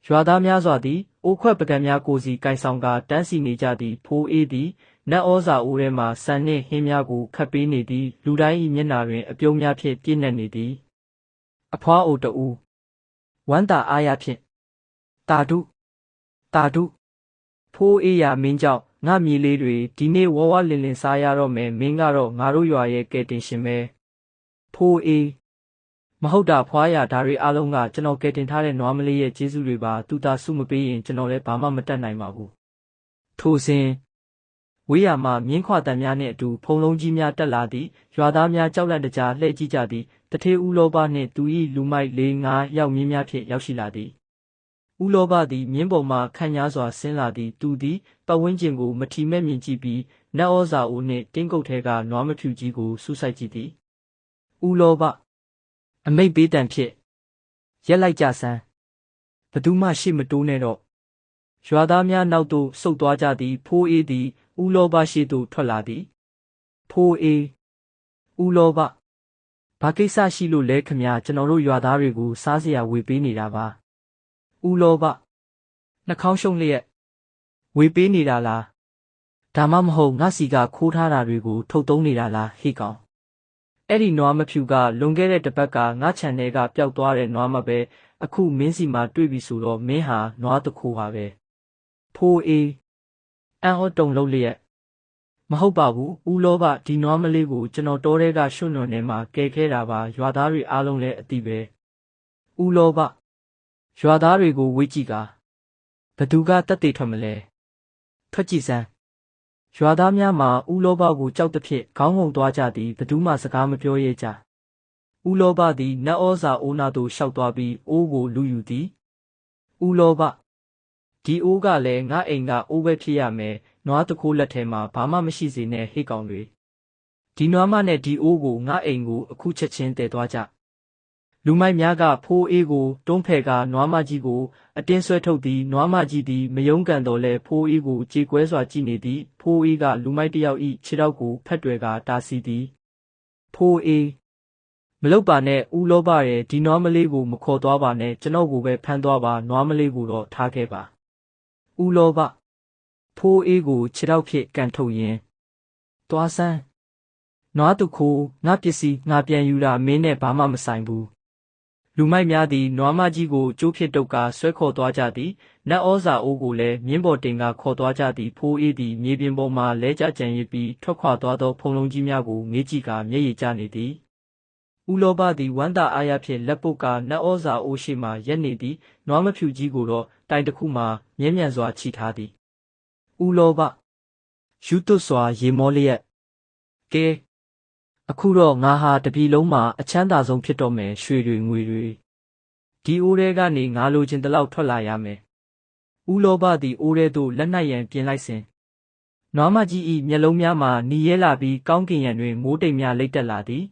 ရွာသားများစွာသည်အိုးခွက်ပကံများကိုစီကိုင်ဆောင်ကာတန်းစီနေကြသည်ဖိုးအေးသည်နတ်ဩဇာအိုးထဲမှဆန်နှင့်ဟင်းများကိုခတ်ပေးနေသည်လူတိုင်း၏မျက်နှာတွင်အပြုံးများဖြင့်ပြည့်နှက်နေသည်အဖွားအိုတဦးဝမ်းသာအားရဖြင့်တာတုဖိုးအေးရာမင်းကြောင့်ငါမြေလေးတွေဒီနေ့ဝဝလင်လင်စားရတော့မယ်မင်းကတော့ငါတို့ရွာရဲ့ကဲတင်ရှင်ပဲဖိုးအေးမဟုတ်တာဖွားရဒါတွေအားလုံးကကျွန်တော်ကဲတင်ထားတဲ့နွားမလေးရဲ့ကျေးဇူးတွေပါသူသာစုမပေးရင်ကျွန်တော်လည်းဘာမှမတတ်နိုင်ပါဘူးထိုစဉ်ဝေးရမှမြင်းခွာတန်များနှင့်အတူဖုံလုံးကြီးများတက်လာသည်ရွာသားများကြောက်လန့်တကြားလှည့်ကြည့်ကြသည်တထေးဦးလောဘနှင့်သူ၏လူမိုက်၄-၅ယောက်မြင်းများဖြင့်ရောက်ရှိလာသည်ဦးလောဘသည်မြင်းပေါ်မှခန့်ညားစွာဆင်းလာသည်သူသည်ပတ်ဝန်းကျင်ကိုမထီမဲ့မြင်ကြည့်ပြီးနတ်ဩဇာအိုးနှင့်တင်းကုတ်ထဲကနွားမဖြူကြီးကိုစူးစိုက်ကြည့်သည်ဦးလောဘအမိတ်ပေးတံဖြင့်ရက်လိုက်ကြစမ်းဘသူမှရှေ့မတိုးနဲ့တော့ရွာသားများနောက်သို့ဆုတ်သွားကြသည်ဖိုးအေးသည်ဦးလောဘရှေ့သို့ထွက်လာသည်ဖိုးအေးဦးလောဘဘာကိစ္စရှိလို့လဲခမကျွန်တော်တို့ရွာသားတွေကိုစားစရာဝေပေးနေတာပါဦးလောဘနှာခေါင်းရှုံးလျက်ဝေပေးနေတာလားဒါမှမဟုတ်ငါစီကခိုးထားတာတွေကိုထုတ်သုံးနေတာလားဟေ့ကောင်အဲ့ဒီနွားမဖြူကလွန်ခဲ့တဲ့တစ်ပတ်ကငါခြံထဲကပျောက်သွားတဲ့နွားမပဲအခုမင်းစီမှာတွေ့ပြီဆိုတော့မင်းဟာနွားတခိုးပါပဲဖိုးအေးအံ့ဩတုန်လှုပ်လျက်မဟုတ်ပါဘူးဦးလောဘဒီနွားမလေးကိုကျွန်တော်တောထဲကရွှွန့်နွံထဲမှာကယ်ခဲ့တာပါရွာသားတွေအားလုံးလည်းအသိပဲဦးလောဘရွာသားတွေကိုဝေ့ကြည့်ကာဘသူကတက်သေးထွက်မလဲထွက်ကြည့်စမ်းရွာသားများမှာဦးလောဘကိုကြောက်သဖြင့်ခေါင်းငုံသွားကြသည်ဘသူမှစကားမပြောရဲကြဦးလောဘသည်နတ်ဩဇာအိုးနာသို့ရှောက်သွားပြီးအိုးကိုလူယူသည်ဦးလောဘဒီအိုးကလည်းငါအိမ်ကအိုးပဲဖြစ်ရမယ်နွားတခိုးလက်ထဲမှာဘာမှမရှိစေနဲ့ဟေ့ကောင်တွေဒီနွားမနဲ့ဒီအိုးကိုငါအိမ်ကိုအခုချက်ချင်းတည်သွားကြလူမိုက်များကဖိုးအေးကိုတွန်းဖယ်ကနွားမကြီးကိုအတင်းဆွဲထုတ်သည်နွားမကြီးသည်မယုံကန်တော်လဲဖိုးအေးကိုကြေကွဲစွာကြည့်နေသည်ဖိုးအေးကလူမိုက်တယောက်၏ခြေထောက်ကိုဖက်တွယ်ကတားဆီးသည်ဖိုးအေးမလုပ်ပါနဲ့ဦးလောဘရဲ့ဒီနွားမလေးကိုမခေါ်သွားပါနဲ့ကျွန်တော်ကိုပဲဖမ်းသွားပါနွားမလေးကိုတော့ထားခဲ့ပါဦးလောဘဖိုးအေးကိုခြေထောက်ဖြင့်ကန်ထုတ်ရင်းသွားစမ်းနွားသူခိုးငါပစ္စည်းငါပြန်ယူတာမင်းနဲ့ဘာမှမဆိုင်ဘူးလူမိုက်များသည်နွားမကြီးကိုကျိုးဖြစ်တုတ်ကဆွဲခေါ်သွားကြသည်နတ်ဩဇာအိုးကိုလည်းမြင်းပေါ်တင်ကခေါ်သွားကြသည်ဖိုးအေးသည်မြေပြင်ပေါ်မှလဲကျကြံရစ်ပြီးထွက်ခွာသွားသောဖုံလုံးကြီးများကိုငေးကြည့်ကမျက်ရည်ကျနေသည်ဦးလောဘသည်ဝမ်းသာအားရဖြင့်လက်ပုတ်ကနတ်ဩဇာအိုးရှိမှရက်နေသည်နွားမဖြူကြီးကိုတော့တိုင်တစ်ခုမှမြဲမြံစွာချီထားသည်ဦးလောဘယူသွတ်စွာရေမောလျက်ကဲအခုတော့ငါဟာတပြည်လုံးမှာအချမ်းသာဆုံးဖြစ်တော့မယ်ရွှေတွေငွေတွေဒီအိုးထဲကနေငါလိုချင်တလောက်ထွက်လာရမယ်ဦးလောဘသည်အိုးထဲသို့လက်နှိုက်ရန်ပြင်လိုက်စဉ်နွားမကြီး၏မျက်လုံးများမှာနီရဲလာပြီးကောင်းကင်ရံတွင်မိုးတိမ်များလိမ့်တက်လာသည်